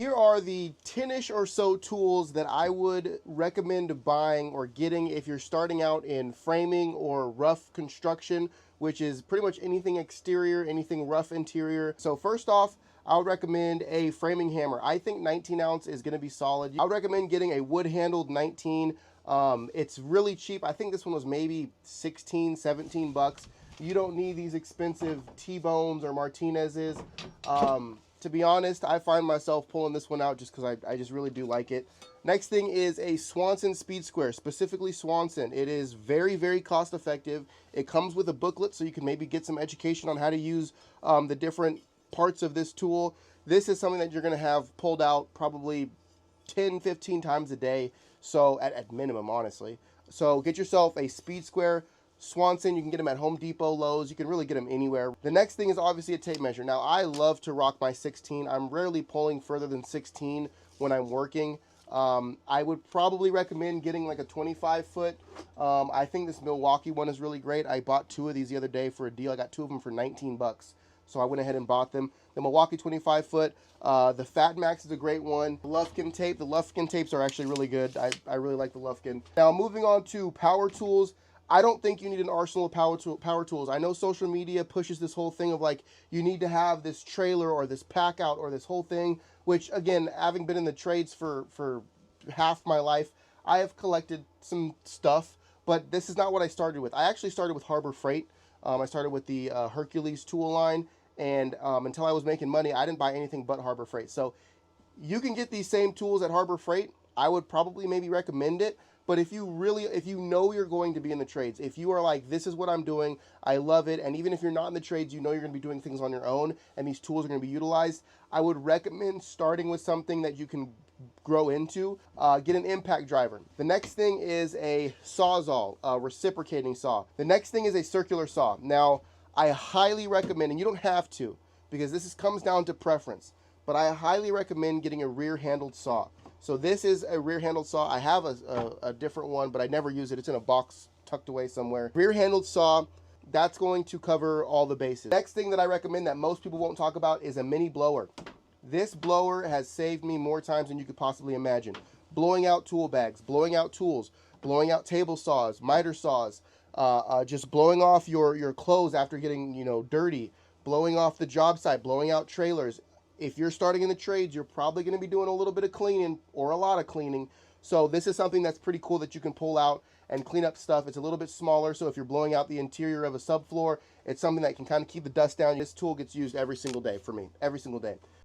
Here are the 10-ish or so tools that I would recommend buying or getting if you're starting out in framing or rough construction, which is pretty much anything exterior, anything rough interior. So first off, I would recommend a framing hammer. I think 19 ounce is going to be solid. I would recommend getting a wood handled 19. It's really cheap. I think this one was maybe 16, 17 bucks. You don't need these expensive T-Bones or Martinez's. To be honest, I find myself pulling this one out just because I just really do like it. Next thing is a Swanson Speed Square, specifically Swanson. It is very, very cost effective. It comes with a booklet so you can maybe get some education on how to use the different parts of this tool. This is something that you're going to have pulled out probably 10, 15 times a day. So at minimum, honestly. So get yourself a Speed Square Swanson. You can get them at Home Depot, Lowe's. You can really get them anywhere. The next thing is obviously a tape measure. Now, I love to rock my 16. I'm rarely pulling further than 16 when I'm working. I would probably recommend getting like a 25 foot. I think this Milwaukee one is really great. I bought two of these the other day for a deal. I got two of them for 19 bucks. So I went ahead and bought them. The Milwaukee 25 foot, the Fat Max is a great one. Lufkin tape, the Lufkin tapes are actually really good. I really like the Lufkin. Now moving on to power tools. I don't think you need an arsenal of power tools. I know social media pushes this whole thing of like, you need to have this trailer or this pack out or this whole thing, which again, having been in the trades for half my life, I have collected some stuff, but this is not what I started with. I actually started with Harbor Freight. I started with the Hercules tool line, and until I was making money, I didn't buy anything but Harbor Freight. So you can get these same tools at Harbor Freight. I would probably maybe recommend it. But if you know you're going to be in the trades, if you are like, this is what I'm doing, I love it, and even if you're not in the trades, you know you're going to be doing things on your own, and these tools are going to be utilized, I would recommend starting with something that you can grow into. Get an impact driver. The next thing is a Sawzall, a reciprocating saw. The next thing is a circular saw. Now, I highly recommend, and you don't have to, because comes down to preference, but I highly recommend getting a rear-handled saw. So this is a rear-handled saw. I have a different one, but I never use it. It's in a box tucked away somewhere. Rear-handled saw, that's going to cover all the bases. Next thing that I recommend that most people won't talk about is a mini blower. This blower has saved me more times than you could possibly imagine. Blowing out tool bags, blowing out tools, blowing out table saws, miter saws, just blowing off your clothes after getting, dirty, blowing off the job site, blowing out trailers. If you're starting in the trades, you're probably going to be doing a little bit of cleaning or a lot of cleaning. So this is something that's pretty cool that you can pull out and clean up stuff. It's a little bit smaller, so if you're blowing out the interior of a subfloor, it's something that can kind of keep the dust down. This tool gets used every single day for me, every single day.